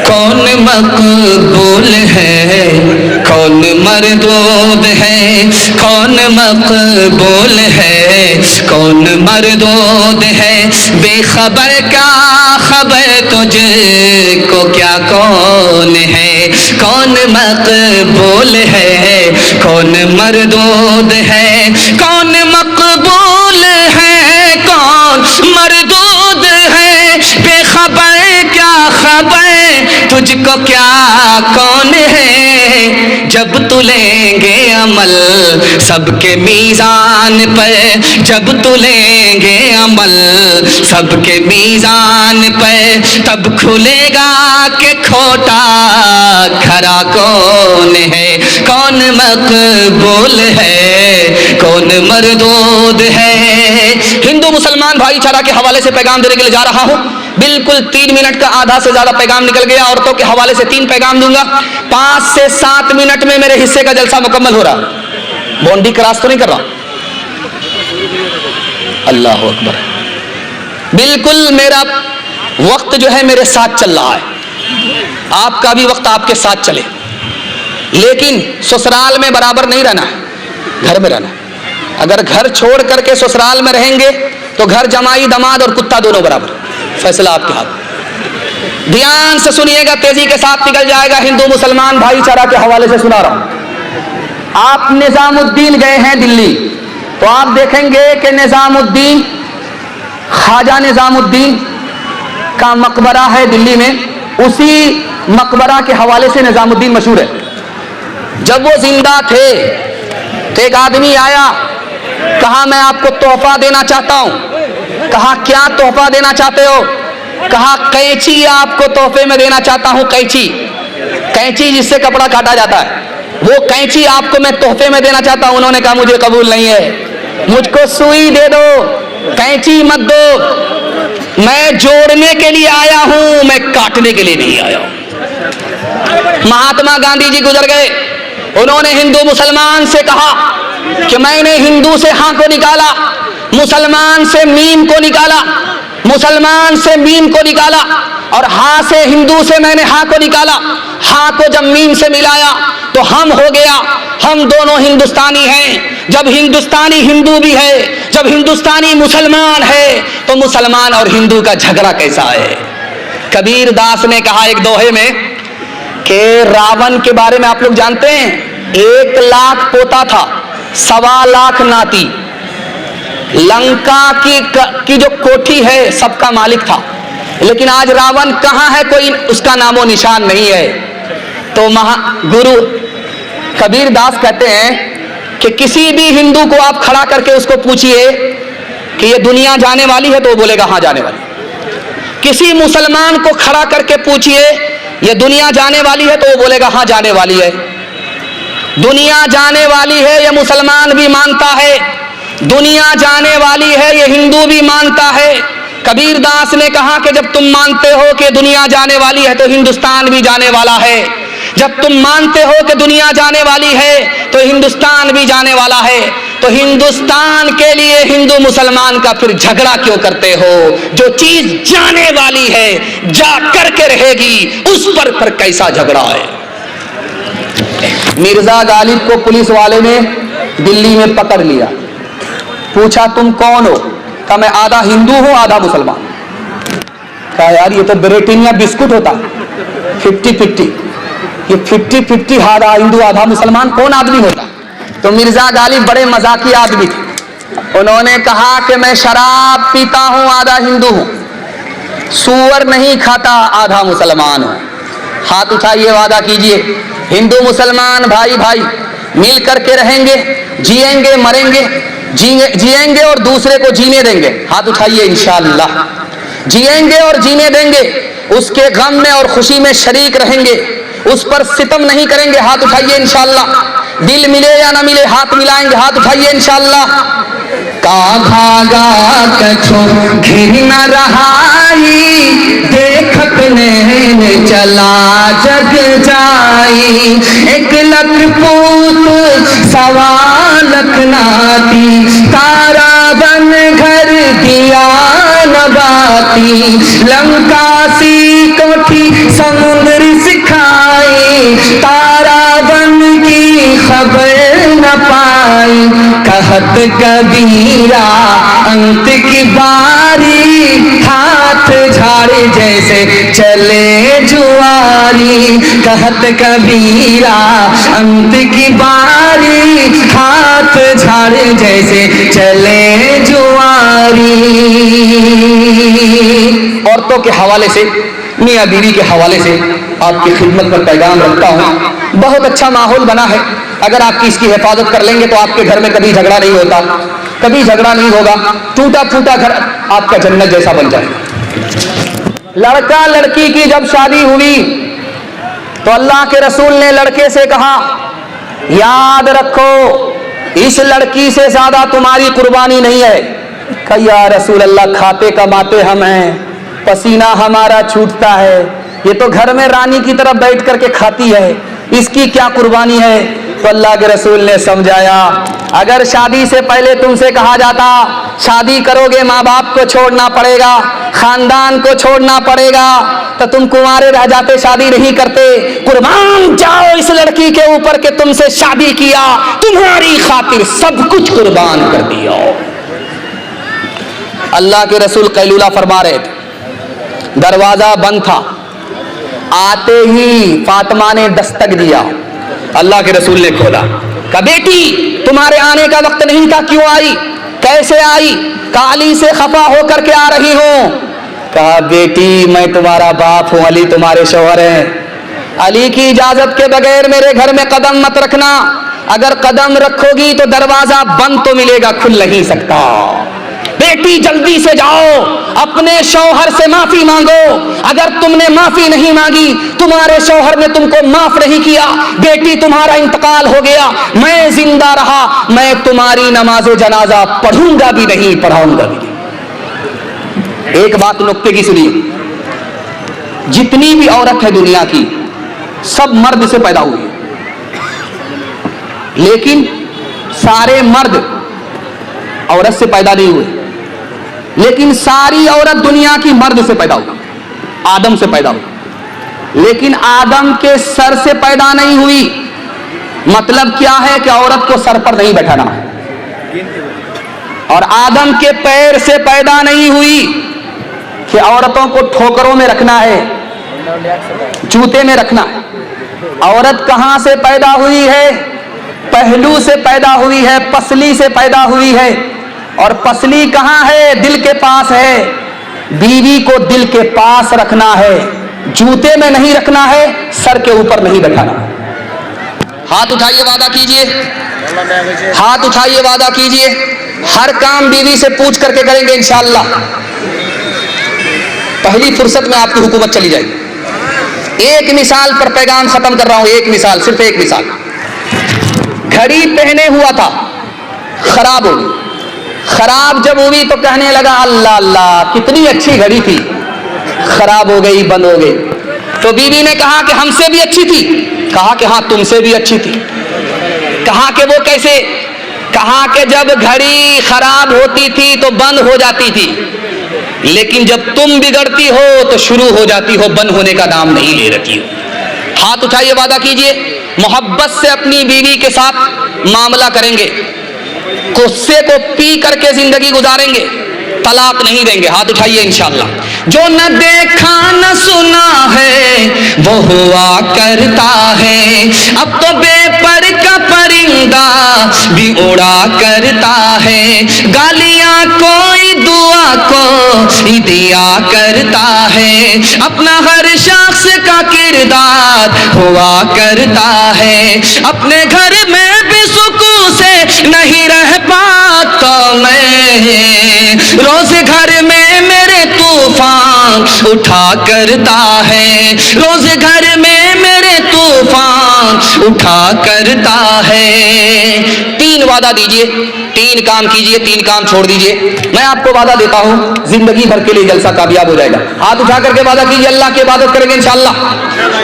कौन मकबूल है, कौन मरदूद है, कौन मकबूल है, कौन मरदूद है, बेखबर क्या खबर तुझको क्या कौन है, कौन मकबूल है, कौन मरदूद है, कौन मकबूल है, कौन मरदूद है, बेखबर क्या खबर तुझको क्या कौन है, जब तुलेंगे अमल सबके मीज़ान पर, जब तुलेंगे अमल सबके मीज़ान पर, तब खुलेगा कि खोटा खरा कौन है, कौन मकबूल है, कौन मरदूद है। हिंदू मुसलमान भाईचारा के हवाले से पैगाम देने के लिए जा रहा हूँ। बिल्कुल 3 मिनट का आधा से ज्यादा पैगाम निकल गया। औरतों के हवाले से 3 पैगाम दूंगा। 5 से 7 मिनट में मेरे हिस्से का जलसा मुकम्मल हो रहा। बाउंड्री क्रॉस तो नहीं कर रहा। अल्लाह अकबर। बिल्कुल मेरा वक्त जो है मेरे साथ चल रहा है, आपका भी वक्त आपके साथ चले, लेकिन ससुराल में बराबर नहीं रहना है, घर में रहना है। अगर घर छोड़ करके ससुराल में रहेंगे तो घर जमाई दमाद और कुत्ता दोनों बराबर, फैसला आपके हाथ। ध्यान से सुनिएगा, तेजी के साथ निकल जाएगा। हिंदू मुसलमान भाईचारा के हवाले से सुना रहा हूं। आप निजामुद्दीन गए हैं दिल्ली तो आप देखेंगे कि निजामुद्दीन, ख्वाजा निजामुद्दीन का मकबरा है दिल्ली में। उसी मकबरा के हवाले से निजामुद्दीन मशहूर है। जब वो जिंदा थे तो एक आदमी आया, कहा मैं आपको तोहफा देना चाहता हूं। कहा क्या तोहफा देना चाहते हो? कहा कैंची आपको तोहफे में देना चाहता हूं। कैंची, कैंची जिससे कपड़ा काटा जाता है, वो कैंची आपको मैं तोहफे में देना चाहता हूं। उन्होंने कहा मुझे कबूल नहीं है, मुझको सुई दे दो, कैंची मत दो। मैं जोड़ने के लिए आया हूं, मैं काटने के लिए नहीं आया हूं। महात्मा गांधी जी गुजर गए, उन्होंने हिंदू मुसलमान से कहा कि मैंने हिंदू से हां को निकाला, मुसलमान से मीम को निकाला, मुसलमान से मीम को निकाला, और हां से हिंदू से मैंने हां को निकाला। हां को जब मीम से मिलाया तो हम हो गया। हम दोनों हिंदुस्तानी हैं। जब हिंदुस्तानी हिंदू भी है, जब हिंदुस्तानी मुसलमान है, तो मुसलमान और हिंदू का झगड़ा कैसा है? कबीर दास ने कहा एक दोहे में कि रावण के बारे में आप लोग जानते हैं, 1 लाख पोता था, 1.25 लाख नाती। लंका की जो कोठी है सबका मालिक था, लेकिन आज रावण कहां है, कोई उसका नामो निशान नहीं है। तो गुरु कबीर दास कहते हैं कि किसी भी हिंदू को आप खड़ा करके उसको पूछिए कि ये दुनिया जाने वाली है, तो वो बोलेगा हाँ जाने वाली। किसी मुसलमान को खड़ा करके पूछिए ये दुनिया जाने वाली है, तो वो बोलेगा हाँ जाने वाली है। दुनिया जाने वाली है ये मुसलमान भी मानता है, दुनिया जाने वाली है ये हिंदू भी मानता है। कबीर दास ने कहा कि जब तुम मानते हो कि दुनिया जाने वाली है तो हिंदुस्तान भी जाने वाला है। जब तुम मानते हो कि दुनिया जाने वाली है तो हिंदुस्तान भी जाने वाला है। तो हिंदुस्तान के लिए हिंदू मुसलमान का फिर झगड़ा क्यों करते हो? जो चीज जाने वाली है, जा करके रहेगी, उस पर कैसा झगड़ा है? मिर्जा गालिब को पुलिस वाले ने दिल्ली में पकड़ लिया, पूछा तुम कौन हो? कहा मैं आधा हिंदू हूं आधा मुसलमान। कहा यार ये तो ब्रिटानिया बिस्कुट होता, 50-50, ये 50-50 आधा हिंदू आधा मुसलमान कौन आदमी होता? तो मिर्जा गालिब बड़े मजाकी आदमी थे, उन्होंने कहा कि मैं शराब पीता हूं आधा हिंदू हूं, सूअर नहीं खाता आधा मुसलमान हूं। हाथ उठाइए, वादा कीजिए हिंदू मुसलमान भाई भाई मिल करके रहेंगे, जिएंगे मरेंगे, जिएंगे और दूसरे को जीने देंगे। हाथ उठाइए, इंशाअल्लाह जिएंगे और जीने देंगे, उसके गम में और खुशी में शरीक रहेंगे, उस पर सितम नहीं करेंगे। हाथ उठाइए इंशाअल्लाह। दिल मिले या ना मिले हाथ मिलाएंगे। हाथ उठाइए इंशाअल्लाह। का भागा कछो घिर न रहाई, देखत ने चला जग जाई। 1 लख पूत 1.25 लख नाती, तारा बन घर दिया नबाती। लंका सी कोठी समुद्र तारा बन की खबर न पाई। कहत कबीरा अंत की बारी, हाथ झाड़े जैसे चले जुआरी। कहत कबीरा अंत की बारी, हाथ झाड़े जैसे चले जुआरी। औरतों के हवाले से, मियाँ बीवी के हवाले से आपकी खिदमत पर पैगाम रखता हूँ। बहुत अच्छा माहौल बना है, अगर आपकी इसकी हिफाजत कर लेंगे तो आपके घर में कभी झगड़ा नहीं होता, कभी झगड़ा नहीं होगा। टूटा फूटा घर आपका जन्नत जैसा बन जाएगा। लड़का लड़की की जब शादी हुई तो अल्लाह के रसूल ने लड़के से कहा, याद रखो इस लड़की से ज्यादा तुम्हारी कुर्बानी नहीं है। कहा या रसूल अल्लाह, खाते कमाते हम हैं, पसीना हमारा छूटता है, ये तो घर में रानी की तरफ बैठ करके खाती है, इसकी क्या कुर्बानी है। तो अल्लाह के रसूल ने समझाया, अगर शादी से पहले तुमसे कहा जाता शादी करोगे माँ बाप को छोड़ना पड़ेगा, खानदान को छोड़ना पड़ेगा, तो तुम कुंवारे रह जाते, शादी नहीं करते। कुर्बान जाओ इस लड़की के ऊपर के तुमसे शादी किया, तुम्हारी खातिर सब कुछ कुर्बान कर दिया। अल्लाह के रसूल कैलूला फरमा रहे थे, दरवाजा बंद था, आते ही फातिमा ने दस्तक दिया। अल्लाह के रसूल ने खोला, कहा बेटी तुम्हारे आने का वक्त नहीं था, क्यों आई, कैसे आई। कहा अली से खफा होकर के आ रही हूं। कहा बेटी मैं तुम्हारा बाप हूं, अली तुम्हारे शौहर हैं, अली की इजाजत के बगैर मेरे घर में कदम मत रखना, अगर कदम रखोगी तो दरवाजा बंद तो मिलेगा, खुल नहीं सकता। बेटी जल्दी से जाओ, अपने शौहर से माफी मांगो, अगर तुमने माफी नहीं मांगी, तुम्हारे शौहर ने तुमको माफ नहीं किया, बेटी तुम्हारा इंतकाल हो गया, मैं जिंदा रहा, मैं तुम्हारी नमाज जनाजा पढ़ूंगा भी नहीं, पढ़ाऊंगा भी नहीं। एक बात नुक्ते की सुनिए, जितनी भी औरत है दुनिया की सब मर्द से पैदा हुई है, लेकिन सारे मर्द औरत से पैदा नहीं हुए, लेकिन सारी औरत दुनिया की मर्द से पैदा हुई, आदम से पैदा हुई, लेकिन आदम के सर से पैदा नहीं हुई। मतलब क्या है कि औरत को सर पर नहीं बैठाना है, और आदम के पैर से पैदा नहीं हुई कि औरतों को ठोकरों में रखना है, जूते में रखना है। औरत कहां से पैदा हुई है, पहलू से पैदा हुई है, पसली से पैदा हुई है, और पसली कहां है, दिल के पास है। बीवी को दिल के पास रखना है, जूते में नहीं रखना है, सर के ऊपर नहीं बैठाना। हाथ उठाइए, वादा कीजिए, हाथ उठाइए, वादा कीजिए, हर काम बीवी से पूछ करके करेंगे इंशाअल्लाह। पहली फुर्सत में आपकी हुकूमत चली जाएगी। एक मिसाल पर पैगाम खत्म कर रहा हूं, एक मिसाल, सिर्फ एक मिसाल। घड़ी पहने हुआ था, खराब हो गई। खराब जब हुई तो कहने लगा अल्लाह अल्लाह कितनी अच्छी घड़ी थी, खराब हो गई, बंद हो गई। तो बीवी ने कहा कि हमसे भी अच्छी थी। कहा कि हाँ तुमसे भी अच्छी थी। कहा कि वो कैसे? कहा कि जब घड़ी खराब होती थी तो बंद हो जाती थी, लेकिन जब तुम बिगड़ती हो तो शुरू हो जाती हो, बंद होने का नाम नहीं ले रही हो। हाथ उठाइए, वादा कीजिए, मोहब्बत से अपनी बीवी के साथ मामला करेंगे, गुस्से को पी करके जिंदगी गुजारेंगे, तलाक नहीं देंगे। हाथ उठाइए इंशाअल्लाह। जो न देखा न सुना है वो हुआ करता है, अब तो बेपर का परिंदा भी उड़ा करता है, गालियां कोई दुआ को दिया करता है, अपना हर शख्स का किरदार हुआ करता है, अपने घर में भी सुकून से नहीं रह पाता मैं, रोज घर में मेरे तूफान उठा करता है, रोज घर में मेरे तूफान उठा करता है। 3 वादा दीजिए, 3 काम कीजिए, 3 काम छोड़ दीजिए। मैं आपको वादा देता हूं जिंदगी भर के लिए जलसा कामयाब हो जाएगा। हाथ उठा करके वादा कीजिए, अल्लाह की इबादत करेंगे इंशाअल्लाह,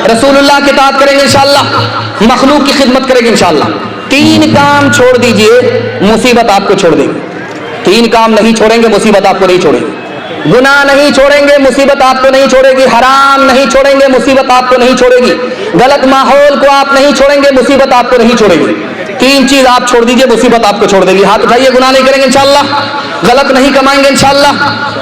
रसूलुल्लाह की इताअत करेंगे इंशाअल्लाह, मखलूक की खिदमत करेंगे इंशाअल्लाह। 3 काम छोड़ दीजिए, मुसीबत आपको छोड़ देगी। 3 काम नहीं छोड़ेंगे, मुसीबत आपको नहीं छोड़ेगी। गुनाह नहीं छोड़ेंगे, मुसीबत आपको नहीं छोड़ेगी। हराम नहीं छोड़ेंगे, मुसीबत आपको नहीं छोड़ेगी। गलत माहौल को आप नहीं छोड़ेंगे, मुसीबत आपको नहीं छोड़ेगी। तीन चीज आप छोड़ दीजिए, मुसीबत आपको छोड़ देगी। हाथ उठाइए, गुनाह नहीं करेंगे इंशाअल्लाह, गलत नहीं कमाएंगे इंशाअल्लाह,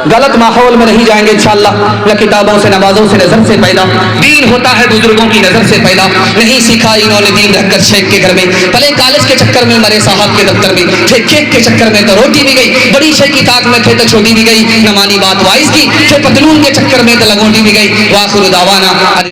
गलत माहौल में नहीं जाएंगे इंशाअल्लाह। न किताबों से, नमाजों से, नजर से पैदा दीन होता है, बुजुर्गों की नजर से पैदा नहीं सीखा इन्होंने दीन रहकर शेख के घर में। पहले कॉलेज के चक्कर में मरे साहब के दफ्तर में, फिर केक के चक्कर में तो रोटी भी गई, बड़ी शेख की ताक में थे तो छोटी भी गई, न मानी बात वाइस की, फिर पतलून के चक्कर में तो लगोटी भी गई। वाखिर दावाना।